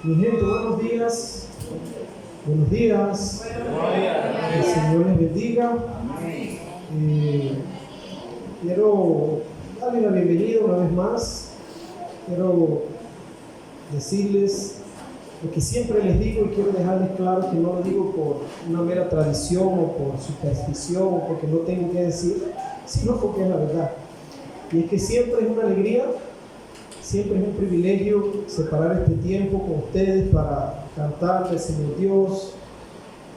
Mi gente, buenos días. Buenos días. Que el Señor les bendiga. Quiero darle la bienvenida una vez más. Quiero decirles lo que siempre les digo y quiero dejarles claro que no lo digo por una mera tradición o por superstición o porque no tengo que decir, sino porque es la verdad. Y es que siempre es una alegría, siempre es un privilegio separar este tiempo con ustedes para cantarle al Señor Dios,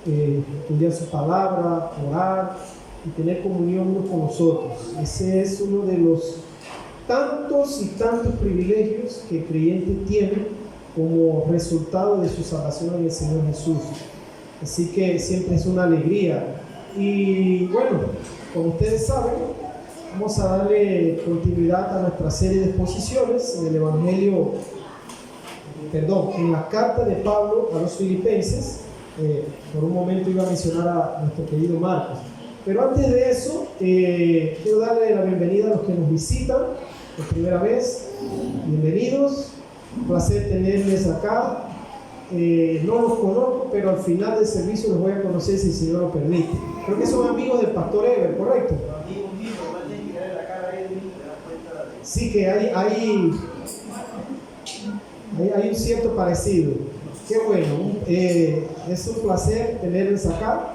estudiar su palabra, orar y tener comunión unos con nosotros. Ese es uno de los tantos y tantos privilegios que el creyente tiene como resultado de su salvación en el Señor Jesús. Así que siempre es una alegría. Y bueno, como ustedes saben, vamos a darle continuidad a nuestra serie de exposiciones en el Evangelio, en la carta de Pablo a los Filipenses. Por un momento iba a mencionar a nuestro querido Marcos. Pero antes de eso, quiero darle la bienvenida a los que nos visitan por primera vez. Bienvenidos, un placer tenerles acá. No los conozco, pero al final del servicio los voy a conocer si el Señor lo permite. Creo que son amigos del pastor Ever, ¿correcto? Sí, que hay un cierto parecido. Qué bueno, es un placer tenerles acá.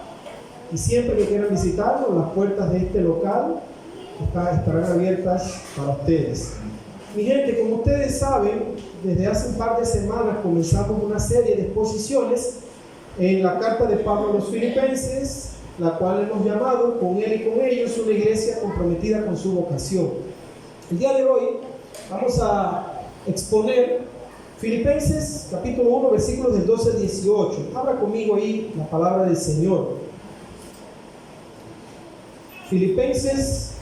Y siempre que quieran visitarnos, las puertas de este local estarán abiertas para ustedes. Mi gente, como ustedes saben, desde hace un par de semanas comenzamos una serie de exposiciones en la carta de Pablo a los Filipenses, la cual hemos llamado Con él y con ellos, una iglesia comprometida con su vocación. El día de hoy vamos a exponer Filipenses capítulo 1, versículos del 12 al 18. Abra conmigo ahí la palabra del Señor. Filipenses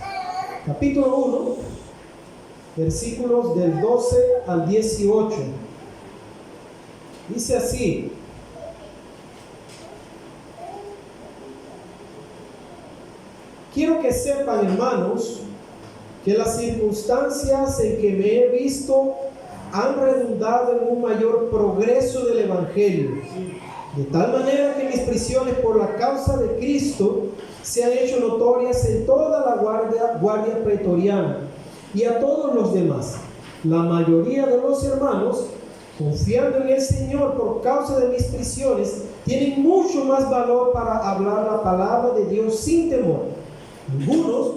capítulo 1, versículos del 12 al 18. Dice así: quiero que sepan, hermanos, que las circunstancias en que me he visto han redundado en un mayor progreso del Evangelio, de tal manera que mis prisiones por la causa de Cristo se han hecho notorias en toda la guardia pretoriana y a todos los demás. La mayoría de los hermanos, confiando en el Señor por causa de mis prisiones, tienen mucho más valor para hablar la palabra de Dios sin temor. Algunos,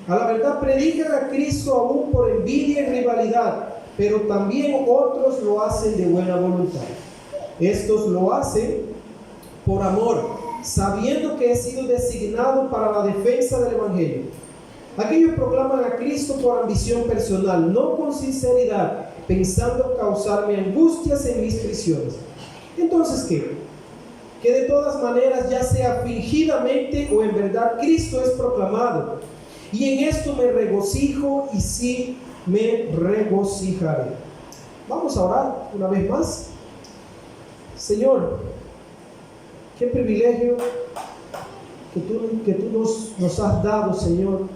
a la verdad, predican a Cristo aún por envidia y rivalidad, pero también otros lo hacen de buena voluntad. Estos lo hacen por amor, sabiendo que he sido designado para la defensa del Evangelio. Aquellos proclaman a Cristo por ambición personal, no con sinceridad, pensando causarme angustias en mis prisiones. Entonces, ¿qué? Que de todas maneras, ya sea fingidamente o en verdad, Cristo es proclamado. Y en esto me regocijo y sí me regocijaré. Vamos a orar una vez más. Señor, qué privilegio que tú nos has dado, Señor,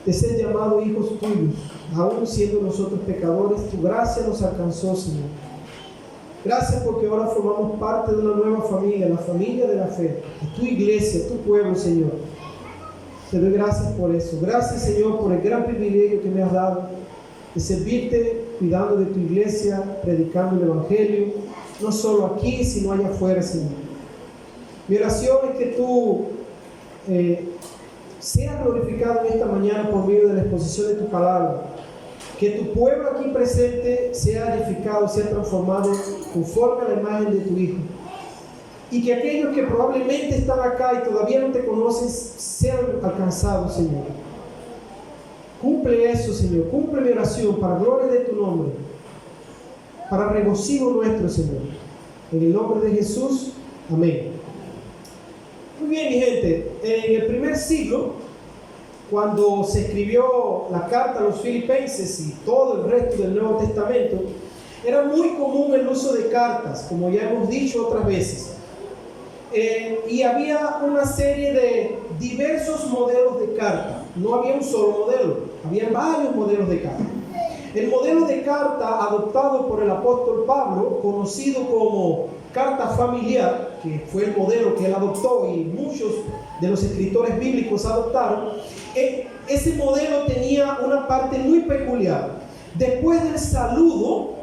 de ser llamados hijos tuyos, aún siendo nosotros pecadores. Tu gracia nos alcanzó, Señor. Gracias porque ahora formamos parte de una nueva familia, la familia de la fe, de tu iglesia, tu pueblo, Señor. Te doy gracias por eso. Gracias, Señor, por el gran privilegio que me has dado de servirte, cuidando de tu iglesia, predicando el Evangelio, no solo aquí, sino allá afuera, Señor. Mi oración es que tú seas glorificado en esta mañana por medio de la exposición de tu palabra. Que tu pueblo aquí presente sea edificado, sea transformado conforme a la imagen de tu Hijo. Y que aquellos que probablemente están acá y todavía no te conocen sean alcanzados, Señor. Cumple eso, Señor. Cumple mi oración para gloria de tu nombre, para regocijo nuestro, Señor. En el nombre de Jesús, amén. Muy bien, mi gente. En el primer siglo, cuando se escribió la carta a los Filipenses y todo el resto del Nuevo Testamento, era muy común el uso de cartas, como ya hemos dicho otras veces. y había una serie de diversos modelos de carta. No había un solo modelo, había varios modelos de carta. El modelo de carta adoptado por el apóstol Pablo, conocido como carta familiar, que fue el modelo que él adoptó y muchos de los escritores bíblicos adoptaron, ese modelo tenía una parte muy peculiar. Después del saludo,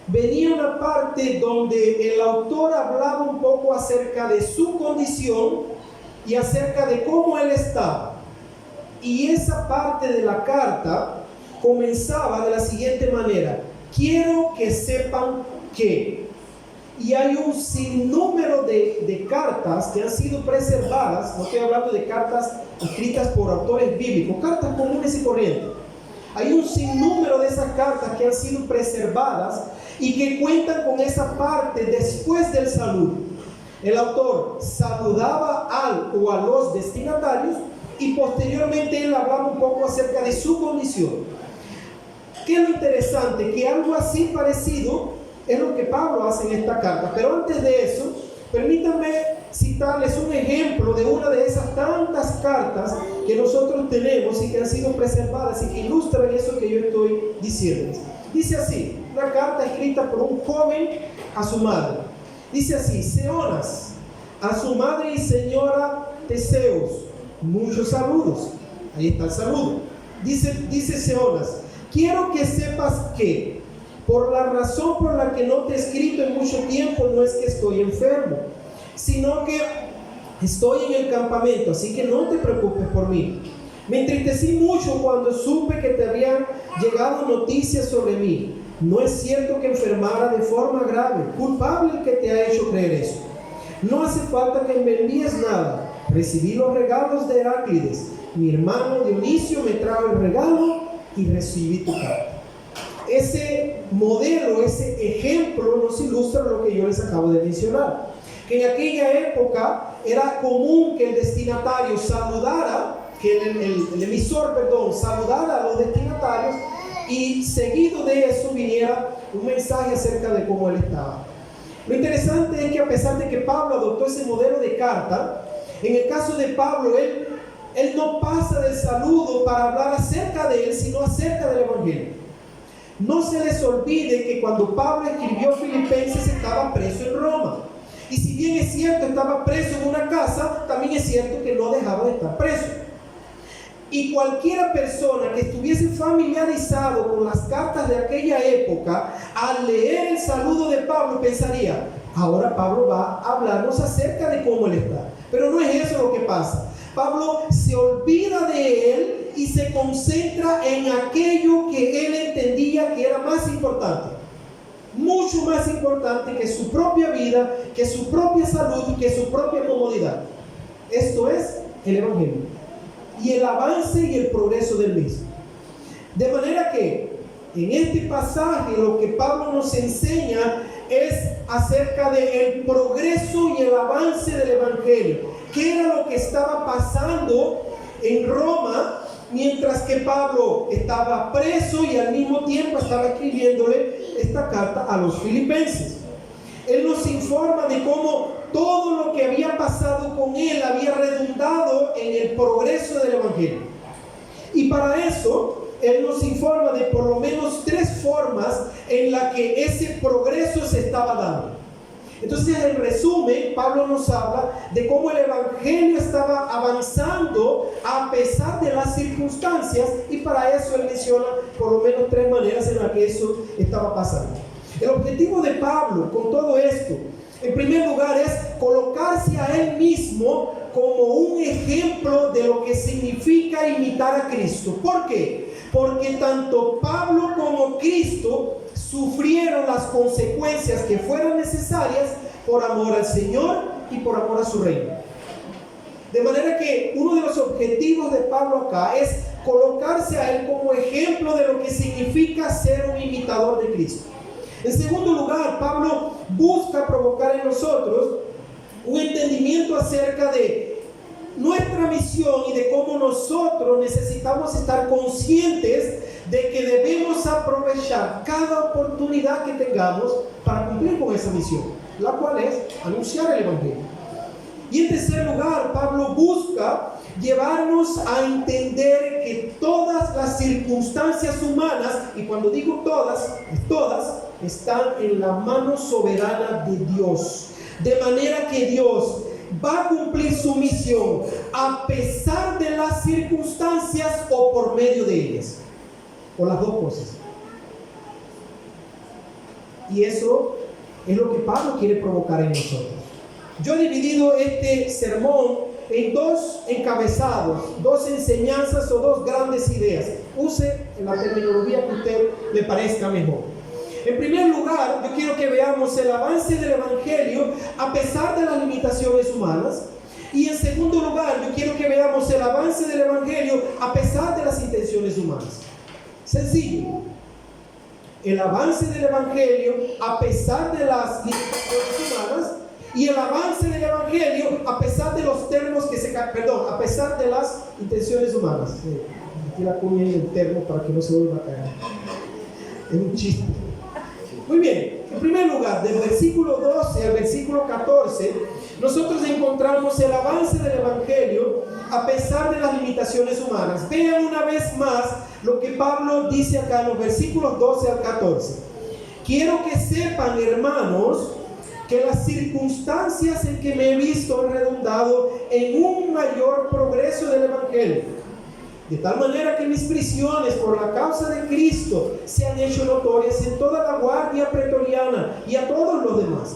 venía una parte donde el autor hablaba un poco acerca de su condición y acerca de cómo él estaba. Y esa parte de la carta comenzaba de la siguiente manera: quiero que sepan que. Y hay un sinnúmero de cartas que han sido preservadas. No estoy hablando de cartas escritas por autores bíblicos, cartas comunes y corrientes. Hay un sinnúmero de esas cartas que han sido preservadas y que cuentan con esa parte después del saludo. El autor saludaba al o a los destinatarios y posteriormente él hablaba un poco acerca de su condición. ¿Qué es lo interesante? Que algo así parecido es lo que Pablo hace en esta carta. Pero antes de eso, permítanme citarles un ejemplo de una de esas tantas cartas que nosotros tenemos y que han sido preservadas y que ilustran eso que yo estoy diciéndoles. Dice así, una carta escrita por un joven a su madre. Dice así: Seonas, a su madre y señora Teseus, muchos saludos. Ahí está el saludo. Dice Seonas: quiero que sepas que, por la razón por la que no te he escrito en mucho tiempo, no es que estoy enfermo, sino que estoy en el campamento, así que no te preocupes por mí. Me entristecí mucho cuando supe que te habían llegado noticias sobre mí. No es cierto que enfermara de forma grave, culpable el que te ha hecho creer eso. No hace falta que me envíes nada. Recibí los regalos de Heráclides, mi hermano Dionisio me trajo el regalo y recibí tu carta. Ese modelo, ese ejemplo nos ilustra lo que yo les acabo de mencionar. Que en aquella época era común que el destinatario saludara, que el emisor, saludara a los destinatarios y seguido de eso viniera un mensaje acerca de cómo él estaba. Lo interesante es que a pesar de que Pablo adoptó ese modelo de carta, en el caso de Pablo, él no pasa del saludo para hablar acerca de él, sino acerca del Evangelio. No se les olvide que cuando Pablo escribió Filipenses estaba preso en Roma. Y si bien es cierto estaba preso en una casa, también es cierto que no dejaba de estar preso. Y cualquiera persona que estuviese familiarizado con las cartas de aquella época, al leer el saludo de Pablo pensaría: ahora Pablo va a hablarnos acerca de cómo él está. Pero no es eso lo que pasa. Pablo se olvida de él y se concentra en aquello que él entendía que era más importante, mucho más importante que su propia vida, que su propia salud y que su propia comodidad. Esto es el Evangelio y el avance y el progreso del mismo. De manera que en este pasaje lo que Pablo nos enseña es acerca del progreso y el avance del Evangelio. ¿Qué era lo que estaba pasando en Roma mientras que Pablo estaba preso y al mismo tiempo estaba escribiéndole esta carta a los filipenses? Él nos informa de cómo todo lo que había pasado con él había redundado en el progreso del Evangelio. Y para eso él nos informa de por lo menos 3 formas en las que ese progreso se estaba dando. Entonces, en resumen, Pablo nos habla de cómo el Evangelio estaba avanzando a pesar de las circunstancias, y para eso él menciona por lo menos 3 maneras en las que eso estaba pasando. El objetivo de Pablo con todo esto, en primer lugar, es colocarse a él mismo como un ejemplo de lo que significa imitar a Cristo. ¿Por qué? Porque tanto Pablo como Cristo sufrieron las consecuencias que fueran necesarias por amor al Señor y por amor a su reino. De manera que uno de los objetivos de Pablo acá es colocarse a él como ejemplo de lo que significa ser un imitador de Cristo. En segundo lugar, Pablo busca provocar en nosotros un entendimiento acerca de nuestra misión y de cómo nosotros necesitamos estar conscientes de que debemos aprovechar cada oportunidad que tengamos para cumplir con esa misión, la cual es anunciar el Evangelio. Y en tercer lugar, Pablo busca llevarnos a entender que todas las circunstancias humanas, y cuando digo todas, están en la mano soberana de Dios. De manera que Dios va a cumplir su misión a pesar de las circunstancias o por medio de ellas. O las dos cosas. Y eso es lo que Pablo quiere provocar en nosotros. Yo he dividido este sermón en dos encabezados, dos enseñanzas o dos grandes ideas. Use la terminología que a usted le parezca mejor. En primer lugar, yo quiero que veamos el avance del Evangelio a pesar de las limitaciones humanas. Y en segundo lugar, yo quiero que veamos el avance del Evangelio a pesar de las intenciones humanas. Sencillo. El avance del Evangelio a pesar de las limitaciones humanas y el avance del Evangelio a pesar de los termos a pesar de las intenciones humanas. Aquí la cuña en el termo para que no se vuelva a caer. Es un chiste. Muy bien, en primer lugar, del versículo 12 al versículo 14, nosotros encontramos el avance del Evangelio a pesar de las limitaciones humanas. Vean una vez más lo que Pablo dice acá en los versículos 12 al 14. Quiero que sepan, hermanos, que las circunstancias en que me he visto han redundado en un mayor progreso del Evangelio. De tal manera que mis prisiones por la causa de Cristo se han hecho notorias en toda la guardia pretoriana y a todos los demás.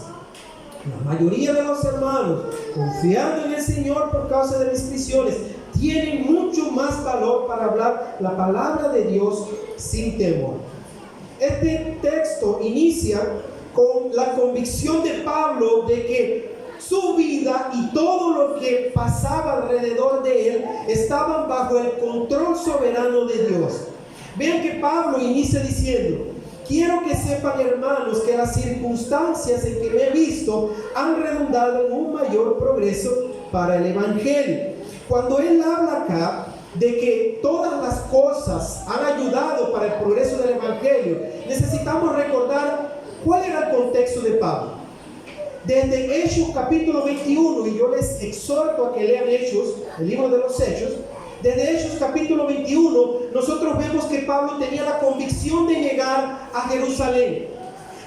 La mayoría de los hermanos, confiando en el Señor por causa de mis prisiones, tienen mucho más valor para hablar la palabra de Dios sin temor. Este texto inicia con la convicción de Pablo de que su vida y todo lo que pasaba alrededor de él estaban bajo el control soberano de Dios. Vean que Pablo inicia diciendo: quiero que sepan, hermanos, que las circunstancias en que me he visto han redundado en un mayor progreso para el Evangelio. Cuando él habla acá de que todas las cosas han ayudado para el progreso del Evangelio, necesitamos recordar cuál era el contexto de Pablo. Desde Hechos capítulo 21, y yo les exhorto a que lean Hechos, el libro de los Hechos. Desde Hechos capítulo 21, nosotros vemos que Pablo tenía la convicción de llegar a Jerusalén.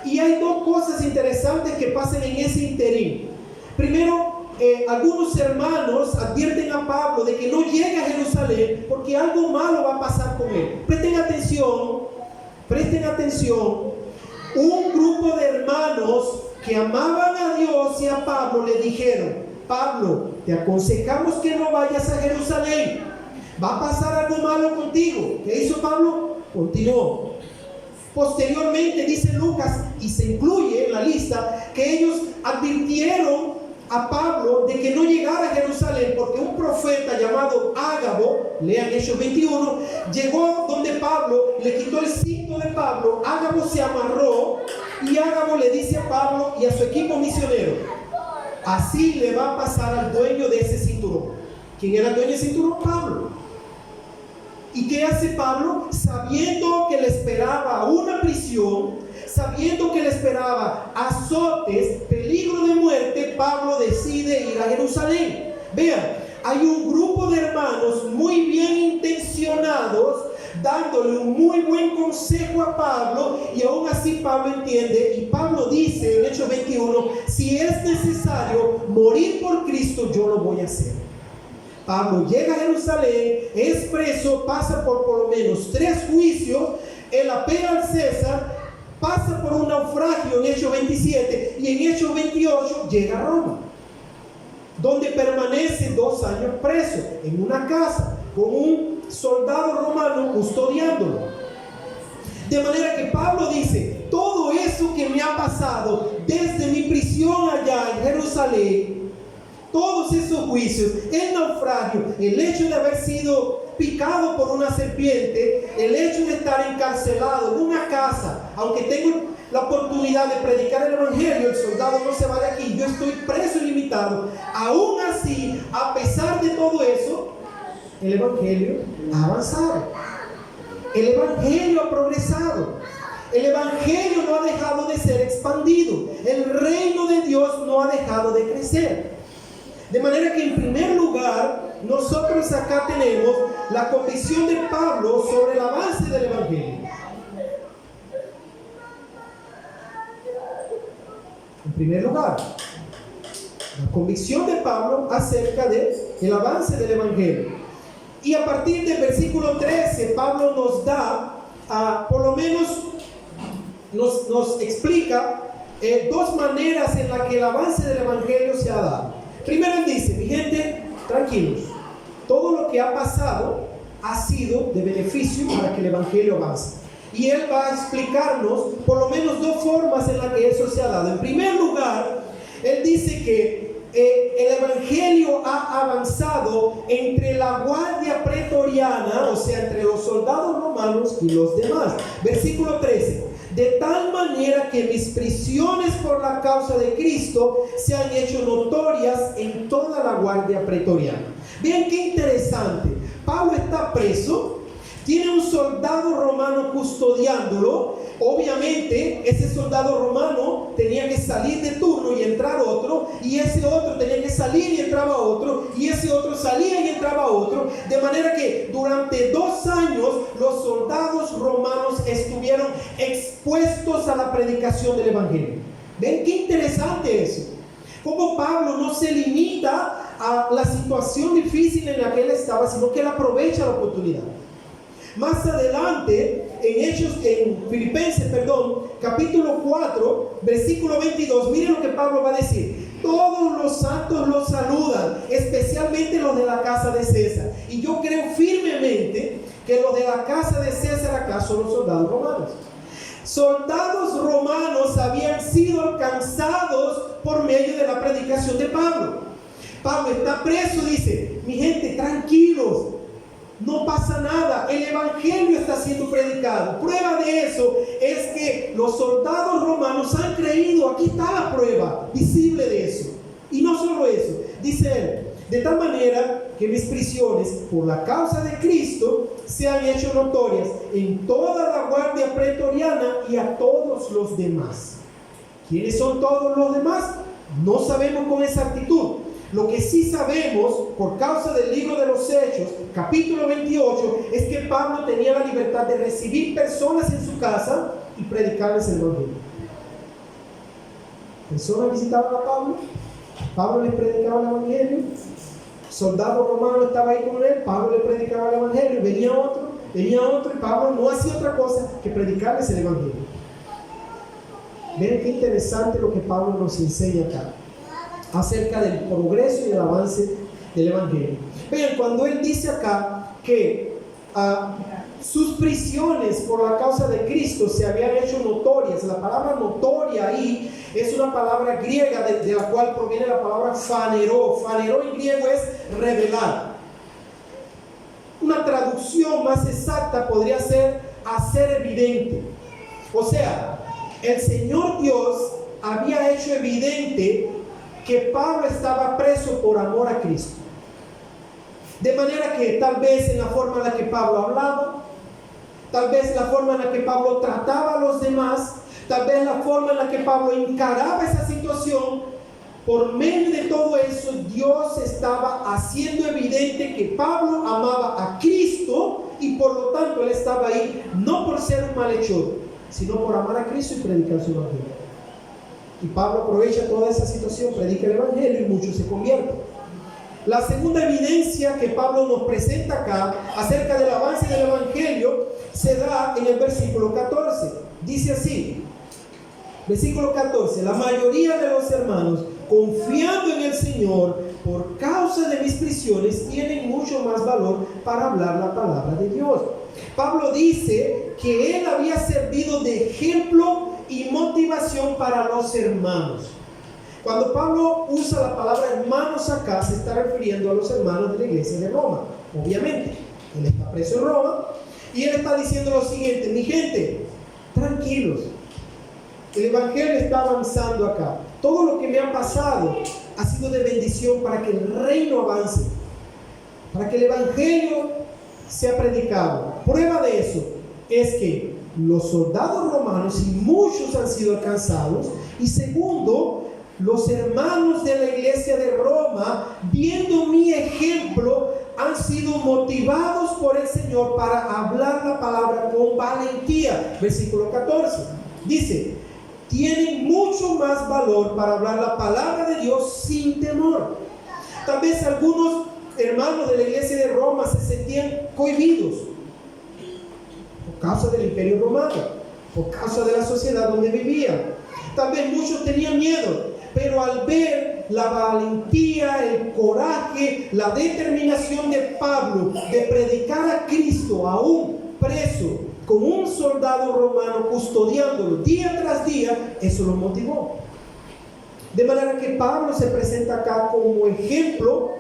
Y hay dos cosas interesantes que pasan en ese interín. Primero, algunos hermanos advierten a Pablo de que no llegue a Jerusalén porque algo malo va a pasar con él. Presten atención. Un grupo de hermanos que amaban a Dios y a Pablo le dijeron: Pablo, te aconsejamos que no vayas a Jerusalén, va a pasar algo malo contigo. ¿Qué hizo Pablo? Continuó. Posteriormente dice Lucas, y se incluye en la lista, que ellos advirtieron a Pablo de que no llegara a Jerusalén porque un profeta llamado Ágabo, lean Hechos 21, llegó donde Pablo, le quitó el cinto de Pablo. Ágabo se amarró y Ágabo le dice a Pablo y a su equipo misionero: así le va a pasar al dueño de ese cinturón. ¿Quién era el dueño del cinturón? Pablo. ¿Y qué hace Pablo? Sabiendo que le esperaba una prisión, sabiendo que le esperaba azotes, peligro de muerte, Pablo decide ir a Jerusalén. Vean, hay un grupo de hermanos muy bien intencionados dándole un muy buen consejo a Pablo, y aún así Pablo entiende, y Pablo dice en Hechos 21: si es necesario morir por Cristo, yo lo voy a hacer. Pablo llega a Jerusalén, es preso, pasa por lo menos 3 juicios, él apela al César, pasa por un naufragio en Hechos 27, y en Hechos 28 llega a Roma, donde permanece 2 años preso en una casa con un soldado romano custodiándolo. De manera que Pablo dice: todo eso que me ha pasado desde mi prisión allá en Jerusalén, todos esos juicios, el naufragio, el hecho de haber sido picado por una serpiente, el hecho de estar encarcelado en una casa, aunque tengo la oportunidad de predicar el Evangelio, el soldado no se va de aquí, yo estoy preso y limitado. Aún así, a pesar de todo eso, el Evangelio ha avanzado. El Evangelio ha progresado. El Evangelio no ha dejado de ser expandido. El reino de Dios no ha dejado de crecer. De manera que en primer lugar, nosotros acá tenemos la convicción de Pablo sobre el avance del Evangelio. En primer lugar, la convicción de Pablo acerca del avance del Evangelio. Y a partir del versículo 13, Pablo nos da, por lo menos nos explica dos maneras en las que el avance del Evangelio se ha dado. Primero él dice, mi gente, tranquilos, todo lo que ha pasado ha sido de beneficio para que el Evangelio avance. Y él va a explicarnos por lo menos dos formas en las que eso se ha dado. En primer lugar, él dice que el Evangelio ha avanzado entre la guardia pretoriana, o sea, entre los soldados romanos y los demás. Versículo 13. De tal manera que mis prisiones por la causa de Cristo se han hecho notorias en toda la guardia pretoriana. Bien, qué interesante. Pablo está preso, tiene un soldado romano custodiándolo. Obviamente, ese soldado romano tenía que salir de turno y entrar otro, y ese otro tenía que salir y entraba otro, y ese otro salía y entraba otro, de manera que durante 2 años los soldados romanos estuvieron expuestos a la predicación del Evangelio. ¿Ven qué interesante eso? Como Pablo no se limita a la situación difícil en la que él estaba, sino que él aprovecha la oportunidad. Más adelante, en Filipenses, capítulo 4, versículo 22, miren lo que Pablo va a decir. Todos los santos los saludan, especialmente los de la casa de César. Y yo creo firmemente que los de la casa de César acá son los soldados romanos. Soldados romanos habían sido alcanzados por medio de la predicación de Pablo. Pablo está preso, dice, mi gente, tranquilos. No pasa nada, el Evangelio está siendo predicado. Prueba de eso es que los soldados romanos han creído. Aquí está la prueba visible de eso. Y no solo eso, dice él, de tal manera que mis prisiones por la causa de Cristo se han hecho notorias en toda la guardia pretoriana y a todos los demás. ¿Quiénes son todos los demás? No sabemos con exactitud. Lo que sí sabemos, por causa del libro de los Hechos, capítulo 28, es que Pablo tenía la libertad de recibir personas en su casa y predicarles el Evangelio. Personas visitaban a Pablo, Pablo les predicaba el Evangelio, soldado romano estaba ahí con él, Pablo le predicaba el Evangelio, venía otro, y Pablo no hacía otra cosa que predicarles el Evangelio. Ven qué interesante lo que Pablo nos enseña acá acerca del progreso y el avance del Evangelio. Vean, cuando él dice acá que sus prisiones por la causa de Cristo se habían hecho notorias, la palabra notoria ahí es una palabra griega de la cual proviene la palabra faneró. Faneró en griego es revelar. Una traducción más exacta podría ser hacer evidente. O sea, el Señor Dios había hecho evidente que Pablo estaba preso por amor a Cristo. De manera que tal vez en la forma en la que Pablo hablaba, tal vez la forma en la que Pablo trataba a los demás, tal vez la forma en la que Pablo encaraba esa situación, por medio de todo eso Dios estaba haciendo evidente que Pablo amaba a Cristo y por lo tanto él estaba ahí no por ser un malhechor, sino por amar a Cristo y predicar su Evangelio. Y Pablo aprovecha toda esa situación, predica el Evangelio y muchos se convierten. La segunda evidencia que Pablo nos presenta acá acerca del avance del Evangelio se da en el versículo 14. Dice así, versículo 14: la mayoría de los hermanos, confiando en el Señor, por causa de mis prisiones, tienen mucho más valor para hablar la palabra de Dios. Pablo dice que él había servido de ejemplo y motivación para los hermanos. Cuando Pablo usa la palabra hermanos acá, se está refiriendo a los hermanos de la iglesia de Roma. Obviamente, él está preso en Roma y él está diciendo lo siguiente: mi gente, tranquilos, el Evangelio está avanzando acá. Todo lo que me ha pasado ha sido de bendición para que el reino avance, para que el Evangelio sea predicado. Prueba de eso es que los soldados romanos, y muchos han sido alcanzados, y segundo, los hermanos de la iglesia de Roma, viendo mi ejemplo, han sido motivados por el Señor para hablar la palabra con valentía. Versículo 14. Dice, tienen mucho más valor para hablar la palabra de Dios sin temor. Tal vez algunos hermanos de la iglesia de Roma se sentían cohibidos por causa del imperio romano, por causa de la sociedad donde vivían. Tal vez muchos tenían miedo, pero al ver la valentía, el coraje, la determinación de Pablo de predicar a Cristo aún preso, con un soldado romano custodiándolo día tras día, eso lo motivó. De manera que Pablo se presenta acá como ejemplo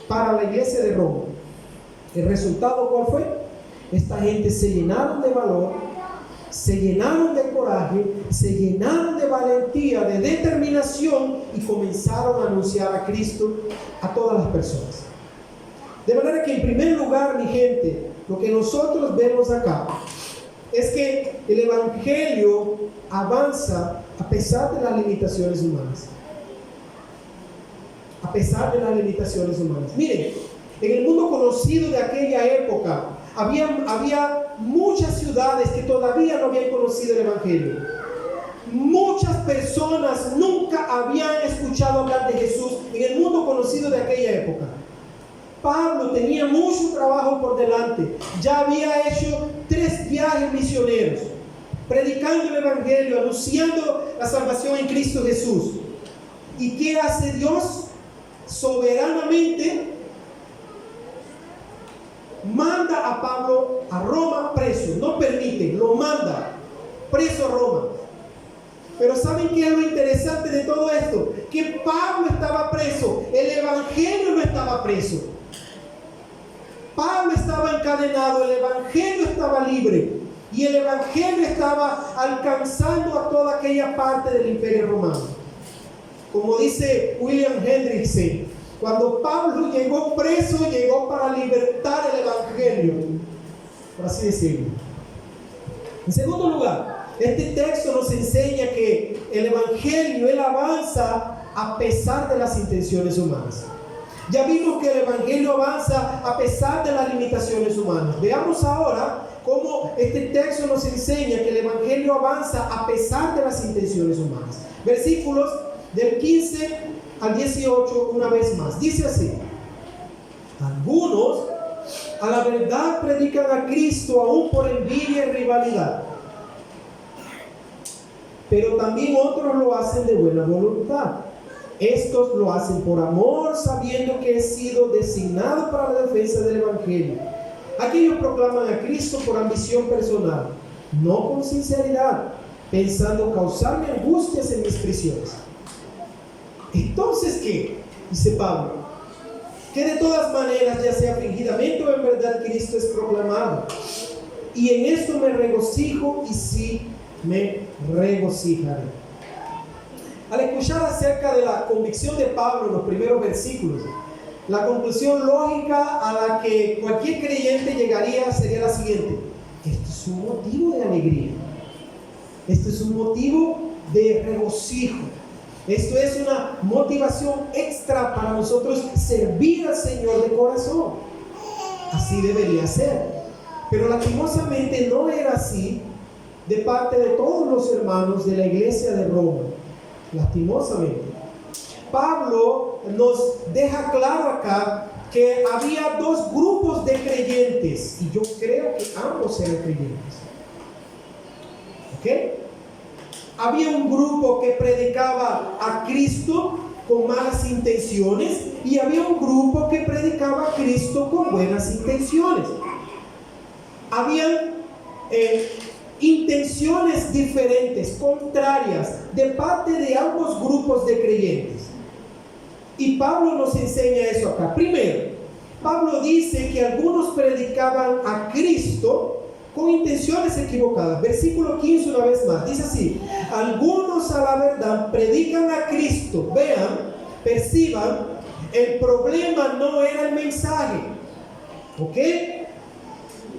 para la iglesia de Roma. ¿El resultado cuál fue? Esta gente se llenaron de valor, se llenaron de coraje, se llenaron de valentía, de determinación y comenzaron a anunciar a Cristo a todas las personas. De manera que en primer lugar, mi gente, lo que nosotros vemos acá es que el evangelio avanza a pesar de las limitaciones humanas. A pesar de las limitaciones humanas. Miren, en el mundo conocido de aquella época, había muchas ciudades que todavía no habían conocido el evangelio. Muchas personas nunca habían escuchado hablar de Jesús en el mundo conocido de aquella época. Pablo tenía mucho trabajo por delante. Ya había hecho 3 viajes misioneros, predicando el evangelio, anunciando la salvación en Cristo Jesús. ¿Y qué hace Dios? Soberanamente manda a Pablo a Roma preso. No permite, lo manda preso a Roma. Pero ¿saben qué es lo interesante de todo esto? Que Pablo estaba preso, el evangelio no estaba preso. Pablo estaba encadenado, el evangelio estaba libre y el evangelio estaba alcanzando a toda aquella parte del imperio romano. Como dice William Hendrickson, cuando Pablo llegó preso, llegó para libertar el evangelio, por así decirlo. En segundo lugar, este texto nos enseña que el evangelio, él avanza a pesar de las intenciones humanas. Ya vimos que el evangelio avanza a pesar de las limitaciones humanas. Veamos ahora cómo este texto nos enseña que el evangelio avanza a pesar de las intenciones humanas. Versículos del 15 al 18 una vez más. Dice así: algunos a la verdad predican a Cristo aún por envidia y rivalidad, pero también otros lo hacen de buena voluntad. Estos lo hacen por amor, sabiendo que he sido designado para la defensa del evangelio. Aquellos proclaman a Cristo por ambición personal, no con sinceridad, pensando causarme angustias en mis prisiones. Entonces, ¿qué? Dice Pablo, que de todas maneras, ya sea fingidamente o en verdad, Cristo es proclamado. Y en esto me regocijo, y sí me regocijaré. Al escuchar acerca de la convicción de Pablo en los primeros versículos, la conclusión lógica a la que cualquier creyente llegaría sería la siguiente: esto es un motivo de alegría, esto es un motivo de regocijo, esto es una motivación extra para nosotros servir al Señor de corazón. Así debería ser, pero lastimosamente no era así de parte de todos los hermanos de la iglesia de Roma. Lastimosamente, Pablo nos deja claro acá que había 2 grupos de creyentes, y yo creo que ambos eran creyentes. ¿Ok? Había un grupo que predicaba a Cristo con malas intenciones, y había un grupo que predicaba a Cristo con buenas intenciones. Habían intenciones diferentes, contrarias, de parte de ambos grupos de creyentes. Y Pablo nos enseña eso acá. Primero, Pablo dice que algunos predicaban a Cristo con intenciones equivocadas. Versículo 15 una vez más, dice así: algunos a la verdad predican a Cristo. Vean, perciban, el problema no era el mensaje. ¿Ok?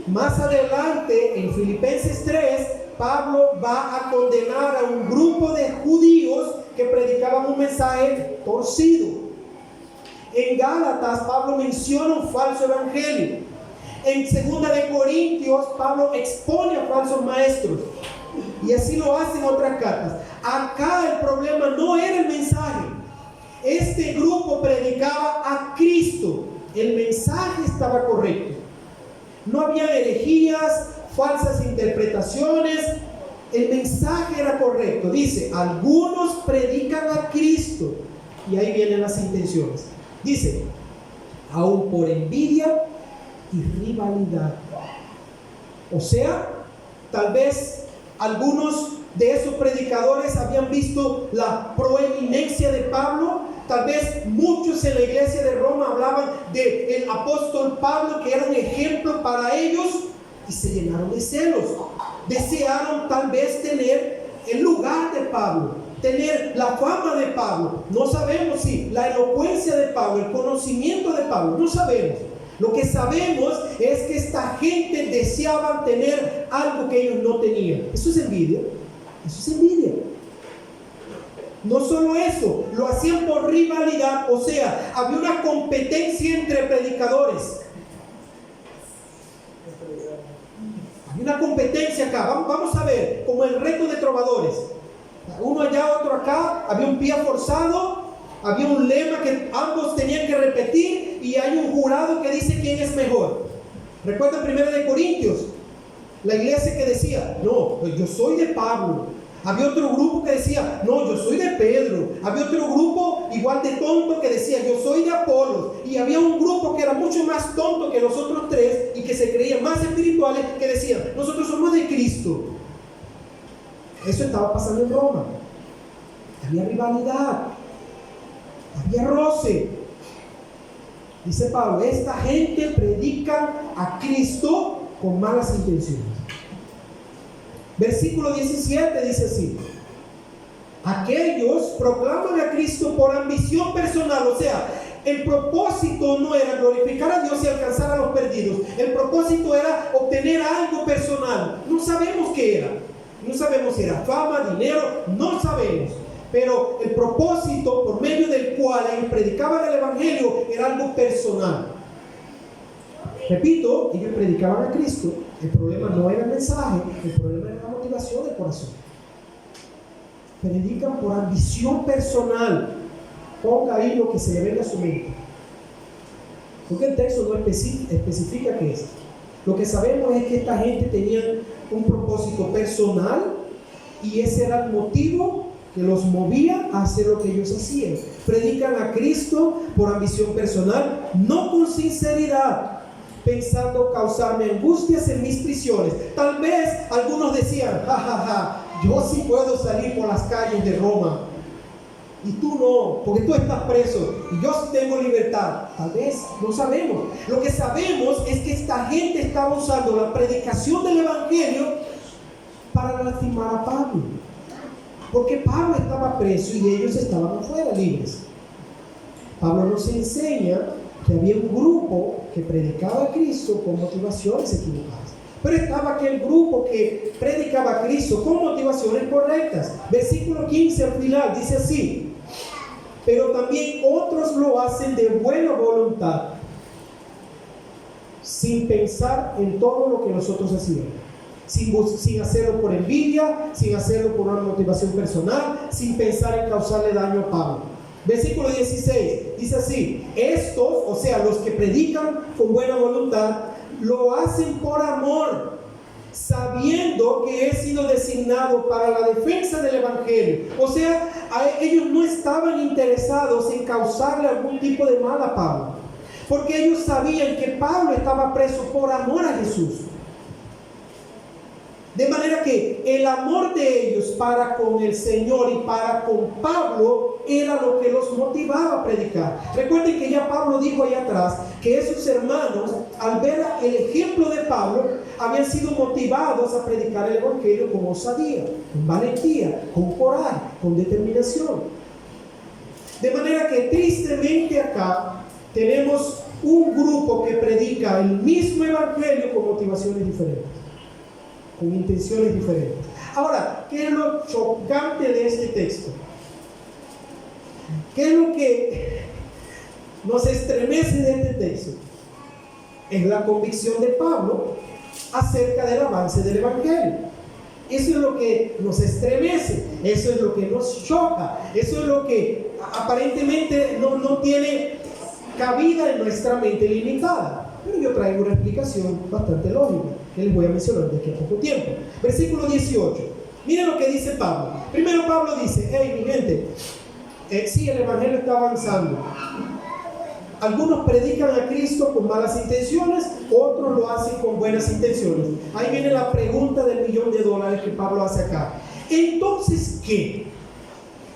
Más adelante, en Filipenses 3, Pablo va a condenar a un grupo de judíos que predicaban un mensaje torcido. En Gálatas, Pablo menciona un falso evangelio. En 2 de Corintios, Pablo expone a falsos maestros. Y así lo hace en otras cartas. Acá el problema no era el mensaje. Este grupo predicaba a Cristo. El mensaje estaba correcto. No había herejías, falsas interpretaciones. El mensaje era correcto. Dice, algunos predican a Cristo. Y ahí vienen las intenciones. Dice, aún por envidia y rivalidad. O sea, tal vez algunos de esos predicadores habían visto la proeminencia de Pablo. Tal vez muchos en la iglesia de Roma hablaban del apóstol Pablo, que era un ejemplo para ellos, y se llenaron de celos. Desearon tal vez tener el lugar de Pablo, tener la fama de Pablo. No sabemos si la elocuencia de Pablo, el conocimiento de Pablo, no sabemos. Lo que sabemos es que esta gente deseaba tener algo que ellos no tenían. Eso es envidia. Eso es envidia. No solo eso, lo hacían por rivalidad. O sea, había una competencia entre predicadores. Había una competencia acá. Vamos a ver, como el reto de trovadores. Uno allá, otro acá. Había un pie forzado. Había un lema que ambos tenían que repetir y hay un jurado que dice quién es mejor. ¿Recuerdan 1 de Corintios? La iglesia que decía, no, pues yo soy de Pablo. Había otro grupo que decía, no, yo soy de Pedro. Había otro grupo igual de tonto que decía, yo soy de Apolos. Y había un grupo que era mucho más tonto que los otros tres y que se creían más espirituales, que decían, nosotros somos de Cristo. Eso estaba pasando en Roma. Había rivalidad. Había roce. Dice Pablo, esta gente predica a Cristo con malas intenciones. Versículo 17 dice así: aquellos proclaman a Cristo por ambición personal. O sea, el propósito no era glorificar a Dios y alcanzar a los perdidos. El propósito era obtener algo personal. No sabemos qué era. No sabemos si era fama, dinero, no sabemos. Pero el propósito por medio del cual ellos predicaban el evangelio era algo personal. Repito, ellos predicaban a Cristo. El problema no era el mensaje, el problema era la motivación del corazón. Predican por ambición personal. Ponga ahí lo que se le venga a su mente. Porque el texto no especifica qué es. Lo que sabemos es que esta gente tenía un propósito personal y ese era el motivo que los movía a hacer lo que ellos hacían. Predican a Cristo por ambición personal, no con sinceridad, pensando causarme angustias en mis prisiones. Tal vez algunos decían, yo sí puedo salir por las calles de Roma y tú no, porque tú estás preso y yo sí tengo libertad. Tal vez, no sabemos. Lo que sabemos es que esta gente estaba usando la predicación del evangelio para lastimar a Pablo, porque Pablo estaba preso y ellos estaban afuera libres. Pablo nos enseña que había un grupo que predicaba a Cristo con motivaciones equivocadas, pero estaba aquel grupo que predicaba a Cristo con motivaciones correctas. Versículo 15 al final dice así: pero también otros lo hacen de buena voluntad, sin pensar en todo lo que nosotros hacíamos, sin hacerlo por envidia, sin hacerlo por una motivación personal, sin pensar en causarle daño a Pablo. Versículo 16 dice así: estos, o sea, los que predican con buena voluntad, lo hacen por amor, sabiendo que he sido designado para la defensa del evangelio. O sea, ellos no estaban interesados en causarle algún tipo de mal a Pablo, porque ellos sabían que Pablo estaba preso por amor a Jesús. De manera que el amor de ellos para con el Señor y para con Pablo era lo que los motivaba a predicar. Recuerden que ya Pablo dijo allá atrás que esos hermanos, al ver el ejemplo de Pablo, habían sido motivados a predicar el evangelio con osadía, con valentía, con coraje, con determinación. De manera que tristemente acá tenemos un grupo que predica el mismo evangelio con motivaciones diferentes, con intenciones diferentes. Ahora, ¿qué es lo chocante de este texto? ¿Qué es lo que nos estremece de este texto? Es la convicción de Pablo acerca del avance del Evangelio. Eso es lo que nos estremece, eso es lo que nos choca, eso es lo que aparentemente no tiene cabida en nuestra mente limitada. Pero yo traigo una explicación bastante lógica que les voy a mencionar de aquí a poco tiempo. Versículo 18. Miren lo que dice Pablo. Primero Pablo dice: hey, mi gente, sí, el Evangelio está avanzando. Algunos predican a Cristo con malas intenciones, otros lo hacen con buenas intenciones. Ahí viene la pregunta del $1.000.000 que Pablo hace acá. Entonces, ¿qué?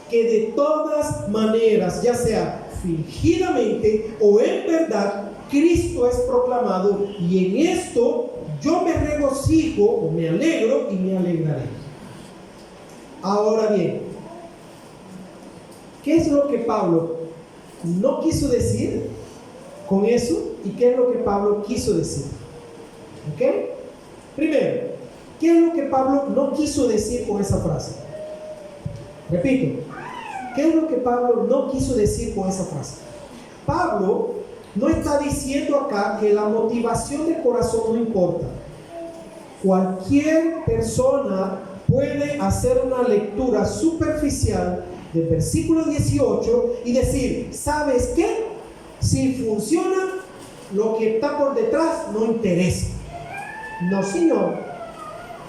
Que de todas maneras, ya sea fingidamente o en verdad, Cristo es proclamado, y en esto yo me regocijo, o me alegro y me alegraré. Ahora bien, ¿qué es lo que Pablo no quiso decir con eso? ¿Y qué es lo que Pablo quiso decir? ¿Ok? Primero, ¿qué es lo que Pablo no quiso decir con esa frase? Repito, ¿qué es lo que Pablo no quiso decir con esa frase? Pablo no está diciendo acá que la motivación de corazón no importa. Cualquier persona puede hacer una lectura superficial del versículo 18 y decir: ¿sabes qué? Si funciona, lo que está por detrás no interesa. No, señor.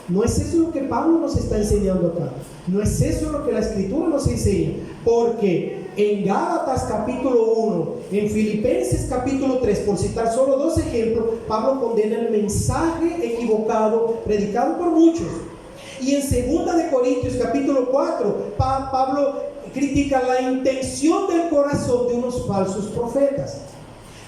No es eso lo que Pablo nos está enseñando acá. No es eso lo que la Escritura nos enseña. Porque en Gálatas capítulo 1, en Filipenses capítulo 3, por citar solo dos ejemplos, Pablo condena el mensaje equivocado predicado por muchos. Y en 2 de Corintios capítulo 4, Pablo critica la intención del corazón de unos falsos profetas.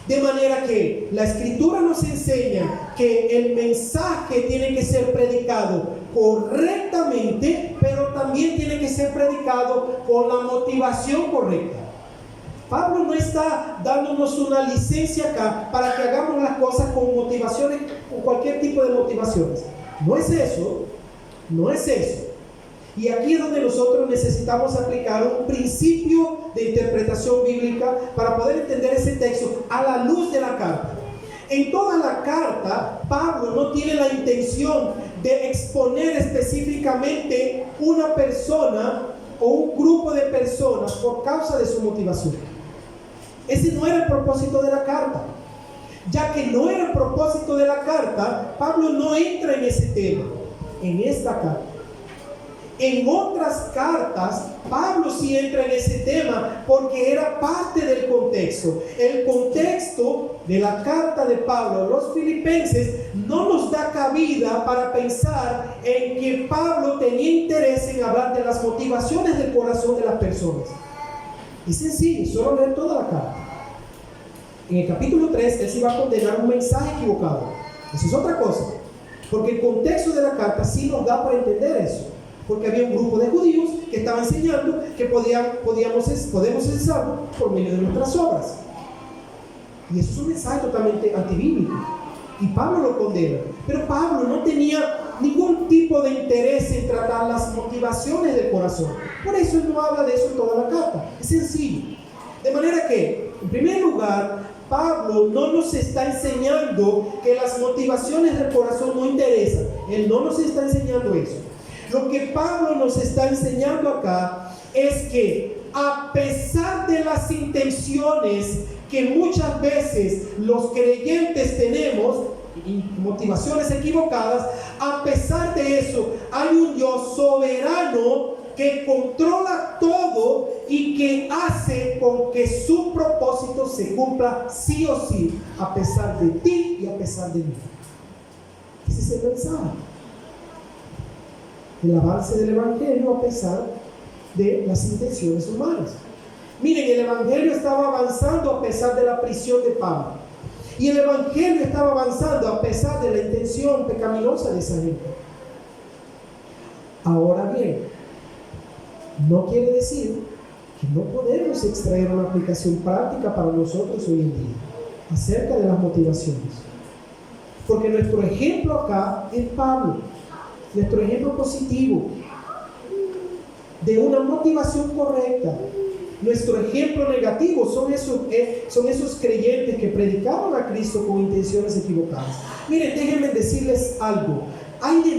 De manera que la Escritura nos enseña que el mensaje tiene que ser predicado correctamente, pero también tiene que ser predicado con la motivación correcta. Pablo no está dándonos una licencia acá para que hagamos las cosas con motivaciones, con cualquier tipo de motivaciones. No es eso, no es eso. Y aquí es donde nosotros necesitamos aplicar un principio de interpretación bíblica para poder entender ese texto a la luz de la carta. En toda la carta, Pablo no tiene la intención de exponer específicamente una persona o un grupo de personas por causa de su motivación. Ese no era el propósito de la carta. Ya que no era el propósito de la carta, Pablo no entra en ese tema, en esta carta. En otras cartas, Pablo sí entra en ese tema porque era parte del contexto. El contexto de la carta de Pablo a los filipenses no nos da cabida para pensar en que Pablo tenía interés en hablar de las motivaciones del corazón de las personas. Es sencillo, solo leer toda la carta. En el capítulo 3, él sí va a condenar un mensaje equivocado. Eso es otra cosa. Porque el contexto de la carta sí nos da para entender eso. Porque había un grupo de judíos que estaban enseñando que podemos ser salvos por medio de nuestras obras. Y eso es un mensaje totalmente antibíblico. Y Pablo lo condena. Pero Pablo no tenía ningún tipo de interés en tratar las motivaciones del corazón. Por eso él no habla de eso en toda la carta. Es sencillo. De manera que, en primer lugar, Pablo no nos está enseñando que las motivaciones del corazón no interesan. Él no nos está enseñando eso. Lo que Pablo nos está enseñando acá es que a pesar de las intenciones que muchas veces los creyentes tenemos, y motivaciones equivocadas, a pesar de eso hay un Dios soberano que controla todo y que hace con que su propósito se cumpla sí o sí, a pesar de ti y a pesar de mí. Ese es el mensaje. El avance del Evangelio a pesar de las intenciones humanas. Miren, el Evangelio estaba avanzando a pesar de la prisión de Pablo. Y el Evangelio estaba avanzando a pesar de la intención pecaminosa de esa gente. Ahora bien, no quiere decir que no podemos extraer una aplicación práctica para nosotros hoy en día acerca de las motivaciones. Porque nuestro ejemplo acá es Pablo. Nuestro ejemplo positivo de una motivación correcta. nuestro ejemplo negativo son esos creyentes que predicaban a Cristo con intenciones equivocadas. Miren, déjenme decirles algo. Ay de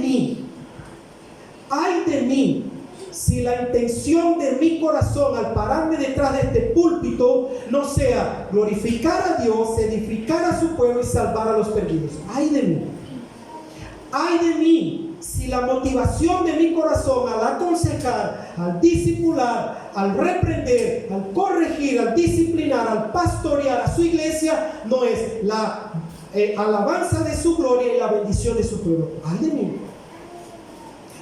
mí, si la intención de mi corazón al pararme detrás de este púlpito no sea glorificar a Dios, edificar a su pueblo y salvar a los perdidos. Ay de mí, si la motivación de mi corazón al aconsejar, al discipular, al reprender, al corregir, al disciplinar, al pastorear a su iglesia no es la alabanza de su gloria y la bendición de su pueblo. Ay de mí.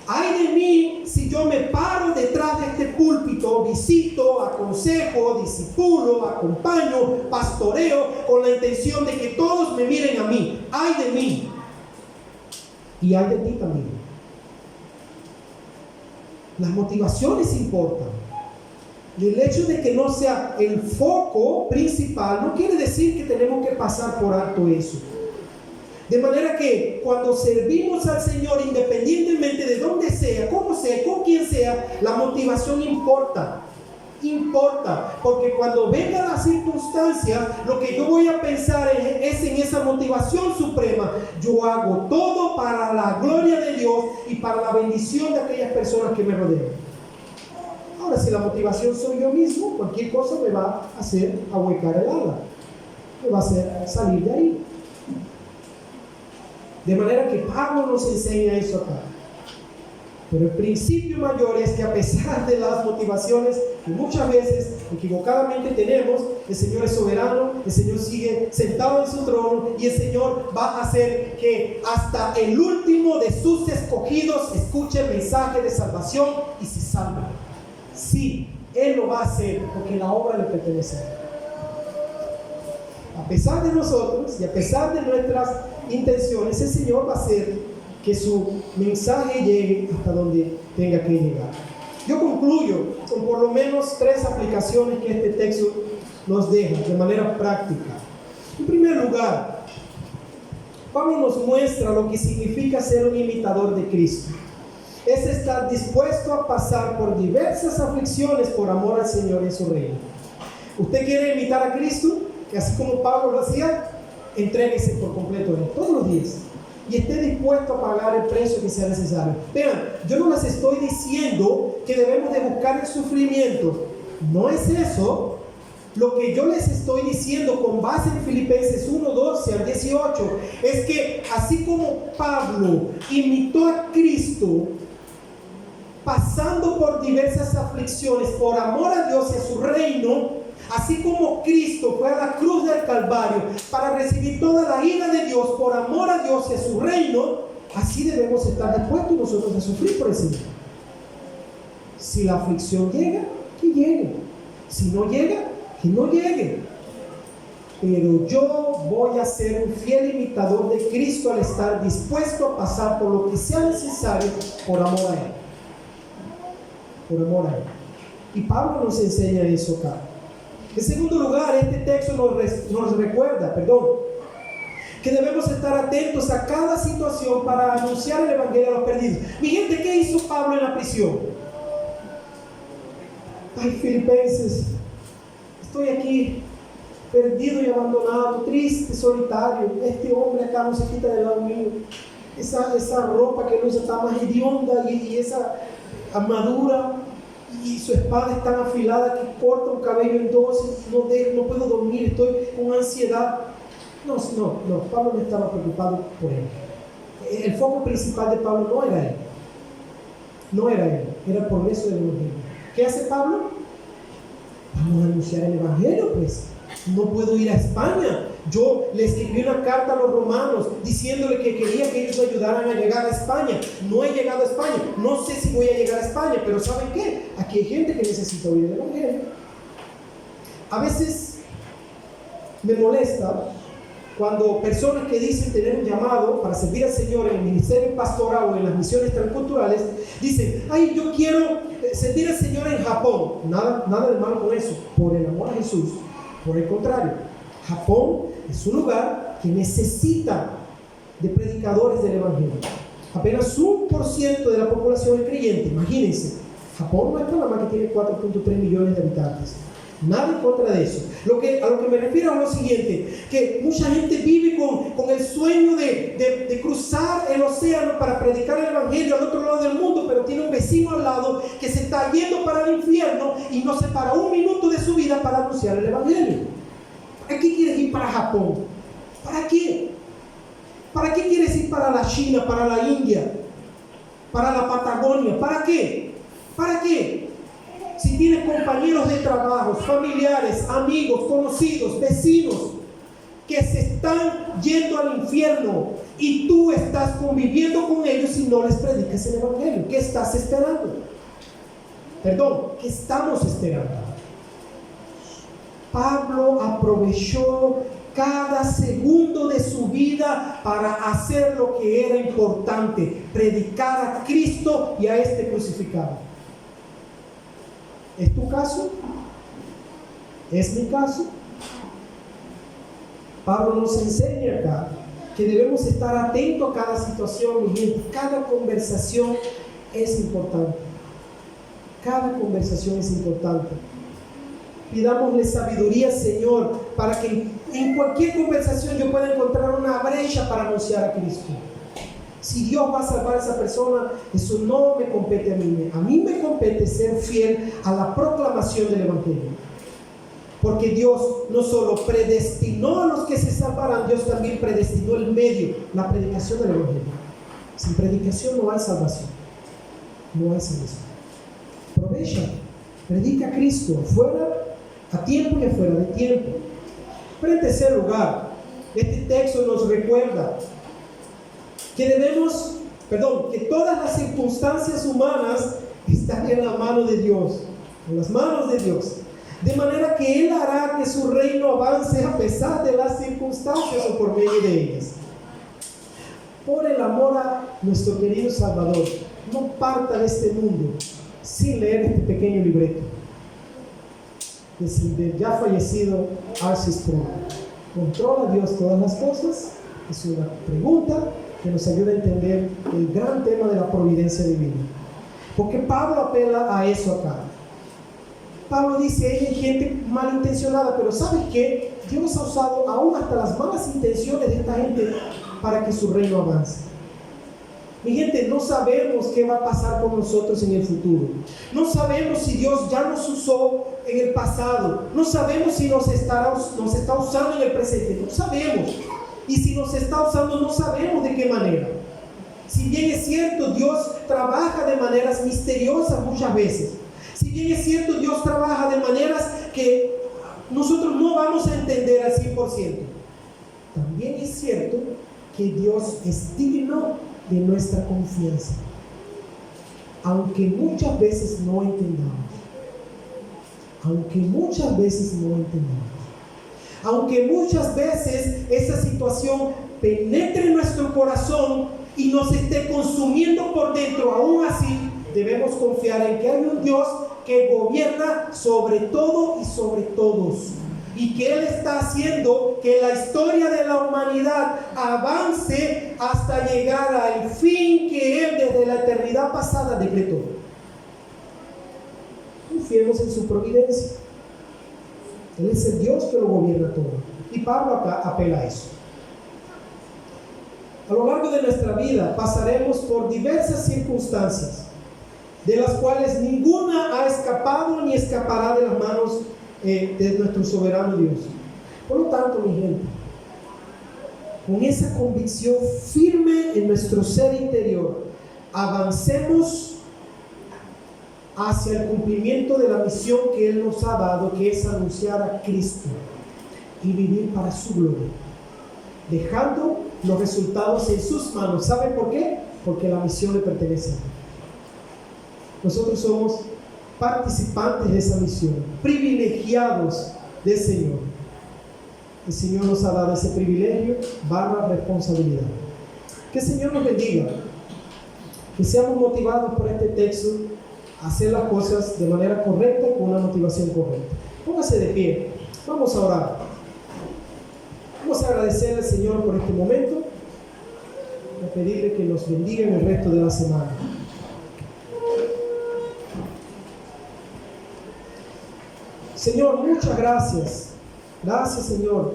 Ay de mí si yo me paro detrás de este púlpito, visito, aconsejo, discipulo, acompaño, pastoreo con la intención de que todos me miren a mí. Ay de mí. Y hay de ti también. Las motivaciones importan. Y el hecho de que no sea el foco principal no quiere decir que tenemos que pasar por alto eso. De manera que cuando servimos al Señor, independientemente de dónde sea, cómo sea, con quién sea, la motivación importa. Porque cuando vengan las circunstancias, lo que yo voy a pensar es en esa motivación suprema. Yo hago todo para la gloria de Dios y para la bendición de aquellas personas que me rodean. Ahora, si la motivación soy yo mismo, cualquier cosa me va a hacer ahuecar el ala, me va a hacer salir de ahí. De manera que Pablo nos enseña eso acá. Pero el principio mayor es que a pesar de las motivaciones que muchas veces equivocadamente tenemos, el Señor es soberano, el Señor sigue sentado en su trono y el Señor va a hacer que hasta el último de sus escogidos escuche el mensaje de salvación y se salve. Sí, Él lo va a hacer porque la obra le pertenece a Él. A pesar de nosotros y a pesar de nuestras intenciones, el Señor va a hacer que su mensaje llegue hasta donde tenga que llegar. Yo concluyo con por lo menos 3 aplicaciones que este texto nos deja de manera práctica. En primer lugar, Pablo nos muestra lo que significa ser un imitador de Cristo. Es estar dispuesto a pasar por diversas aflicciones por amor al Señor y a su reino. ¿Usted quiere imitar a Cristo? Que así como Pablo lo hacía, entréguese por completo a Él todos los días y esté dispuesto a pagar el precio que sea necesario. Vean, yo no les estoy diciendo que debemos de buscar el sufrimiento. No es eso. Lo que yo les estoy diciendo con base en Filipenses 1:12 al 18 es que así como Pablo imitó a Cristo pasando por diversas aflicciones por amor a Dios y a su reino, así como Cristo fue a la cruz del Calvario para recibir toda la ira de Dios por amor a Dios y a su reino, así debemos estar dispuestos nosotros a sufrir por el Señor. Si la aflicción llega, que llegue. Si no llega, que no llegue. Pero yo voy a ser un fiel imitador de Cristo al estar dispuesto a pasar por lo que sea necesario por amor a Él. Por amor a Él. Y Pablo nos enseña eso acá. En segundo lugar, este texto nos recuerda, que debemos estar atentos a cada situación para anunciar el evangelio a los perdidos. Mi gente, ¿qué hizo Pablo en la prisión? Ay, Filipenses, estoy aquí perdido y abandonado, triste, solitario. Este hombre acá no se quita del lado mío. Esa ropa que no usa está más hedionda y esa armadura y su espada es tan afilada que corta un cabello en dos, no puedo dormir, estoy con ansiedad. No, Pablo no estaba preocupado por él. El foco principal de Pablo no era él, era el progreso del evangelio. ¿Qué hace Pablo? Vamos a anunciar el evangelio, pues. No puedo ir a España. Yo le escribí una carta a los romanos diciéndole que quería que ellos me ayudaran a llegar a España. No he llegado a España. No sé si voy a llegar a España, pero ¿saben qué? Aquí hay gente que necesita oír el evangelio. A veces me molesta cuando personas que dicen tener un llamado para servir al Señor en el ministerio pastoral o en las misiones transculturales dicen: ay, yo quiero servir al Señor en Japón. Nada de malo con eso, por el amor a Jesús. Por el contrario, Japón es un lugar que necesita de predicadores del evangelio. Apenas 1% de la población es creyente. Imagínense, Japón no es Panamá, que tiene 4.3 millones de habitantes. Nada en contra de eso. A lo que me refiero es lo siguiente, que mucha gente vive con el sueño de cruzar el océano para predicar el evangelio al otro lado del mundo, pero tiene un vecino al lado que se está yendo para el infierno y no se para un minuto de su vida para anunciar el evangelio. ¿Para qué quieres ir para Japón? ¿Para qué? ¿Para qué quieres ir para la China, para la India, para la Patagonia? ¿Para qué? ¿Para qué? Si tienes compañeros de trabajo, familiares, amigos, conocidos, vecinos que se están yendo al infierno y tú estás conviviendo con ellos y no les predicas el evangelio, ¿qué estás esperando? Perdón, ¿qué estamos esperando? Pablo aprovechó cada segundo de su vida para hacer lo que era importante, predicar a Cristo y a este crucificado. ¿Es tu caso? ¿Es mi caso? Pablo nos enseña acá que debemos estar atentos a cada situación, mi gente. Cada conversación es importante. Cada conversación es importante. Pidámosle sabiduría, Señor, para que en cualquier conversación yo pueda encontrar una brecha para anunciar a Cristo. Si Dios va a salvar a esa persona, eso no me compete a mí. A mí me compete ser fiel a la proclamación del evangelio. Porque Dios no solo predestinó a los que se salvarán, Dios también predestinó el medio, la predicación del evangelio. Sin predicación no hay salvación. No hay salvación. Aprovecha, predica a Cristo, fuera a tiempo y afuera de tiempo. Pero en tercer lugar, este texto nos recuerda que que todas las circunstancias humanas están en la mano de Dios, en las manos de Dios, de manera que Él hará que su reino avance a pesar de las circunstancias o por medio de ellas. Por el amor a nuestro querido Salvador, no parta de este mundo sin leer este pequeño libreto del ya fallecido R.C. Sproul. ¿Controla Dios todas las cosas? Es una pregunta que nos ayuda a entender el gran tema de la providencia divina. Porque Pablo apela a eso acá. Pablo dice, hay gente malintencionada, pero ¿sabes qué? Dios ha usado aún hasta las malas intenciones de esta gente para que su reino avance. Mi gente, no sabemos qué va a pasar con nosotros en el futuro. No sabemos si Dios ya nos usó en el pasado. No sabemos si nos está usando en el presente. No sabemos. Y si nos está usando, no sabemos de qué manera. Si bien es cierto, Dios trabaja de maneras misteriosas muchas veces. Si bien es cierto, Dios trabaja de maneras que nosotros no vamos a entender al 100%. También es cierto que Dios es digno de nuestra confianza, aunque muchas veces no entendamos. Aunque muchas veces no entendamos. Aunque muchas veces esa situación penetre en nuestro corazón y nos esté consumiendo por dentro, aún así debemos confiar en que hay un Dios que gobierna sobre todo y sobre todos, y que Él está haciendo que la historia de la humanidad avance hasta llegar al fin que Él desde la eternidad pasada decretó. Confiemos en su providencia. Él es el Dios que lo gobierna todo. Y Pablo acá apela a eso. A lo largo de nuestra vida pasaremos por diversas circunstancias, de las cuales ninguna ha escapado ni escapará de las manos de nuestro soberano Dios. Por lo tanto, mi gente, con esa convicción firme en nuestro ser interior, avancemos hacia el cumplimiento de la misión que Él nos ha dado, que es anunciar a Cristo y vivir para su gloria, dejando los resultados en sus manos. ¿Saben por qué? Porque la misión le pertenece a Él. Nosotros somos participantes de esa misión, privilegiados del Señor. El Señor nos ha dado ese privilegio / responsabilidad. Que el Señor nos bendiga, que seamos motivados por este texto a hacer las cosas de manera correcta, con una motivación correcta. Póngase de pie, vamos a orar. Vamos a agradecer al Señor por este momento y a pedirle que nos bendiga en el resto de la semana. Señor, muchas gracias. Gracias, Señor,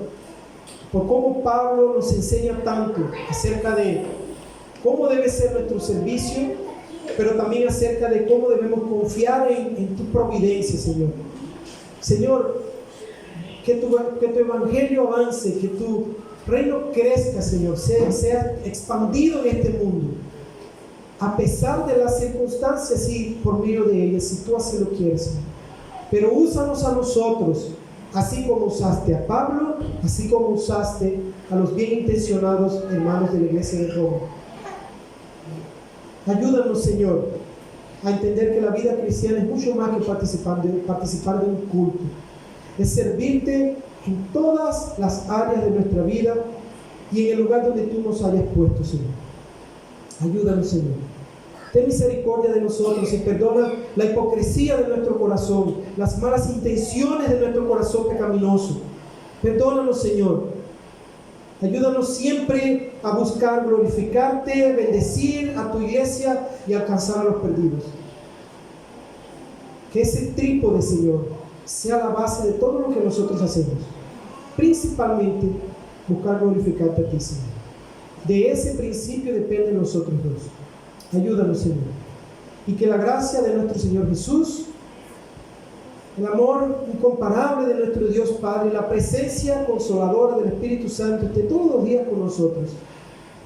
por cómo Pablo nos enseña tanto acerca de cómo debe ser nuestro servicio, pero también acerca de cómo debemos confiar en tu providencia, Señor. Señor, que tu evangelio avance, que tu reino crezca, Señor, sea expandido en este mundo, a pesar de las circunstancias y por medio de ellas, si tú así lo quieres, Señor. Pero úsanos a nosotros, así como usaste a Pablo, así como usaste a los bien intencionados hermanos de la iglesia de Roma. Ayúdanos, Señor, a entender que la vida cristiana es mucho más que participar de un culto. Es servirte en todas las áreas de nuestra vida y en el lugar donde tú nos hayas puesto, Señor. Ayúdanos, Señor. Ten misericordia de nosotros y perdona la hipocresía de nuestro corazón, las malas intenciones de nuestro corazón pecaminoso. Perdónanos, Señor. Ayúdanos siempre a buscar glorificarte, bendecir a tu iglesia y alcanzar a los perdidos. Que ese trípode, Señor, sea la base de todo lo que nosotros hacemos. Principalmente, buscar glorificarte a ti, Señor. De ese principio depende de nosotros dos. Ayúdanos, Señor. Y que la gracia de nuestro Señor Jesús, el amor incomparable de nuestro Dios Padre y la presencia consoladora del Espíritu Santo esté todos los días con nosotros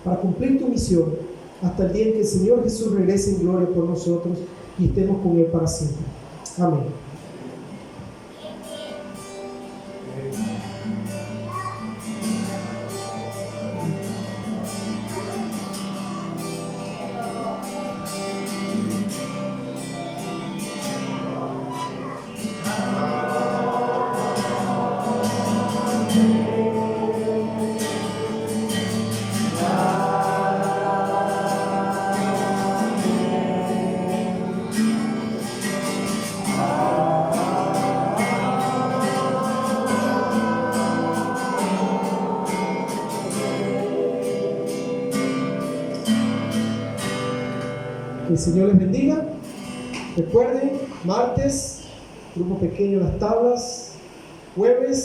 para cumplir tu misión hasta el día en que el Señor Jesús regrese en gloria por nosotros y estemos con Él para siempre. Amén. Que el Señor les bendiga. Recuerden, martes, grupo pequeño en las tablas, jueves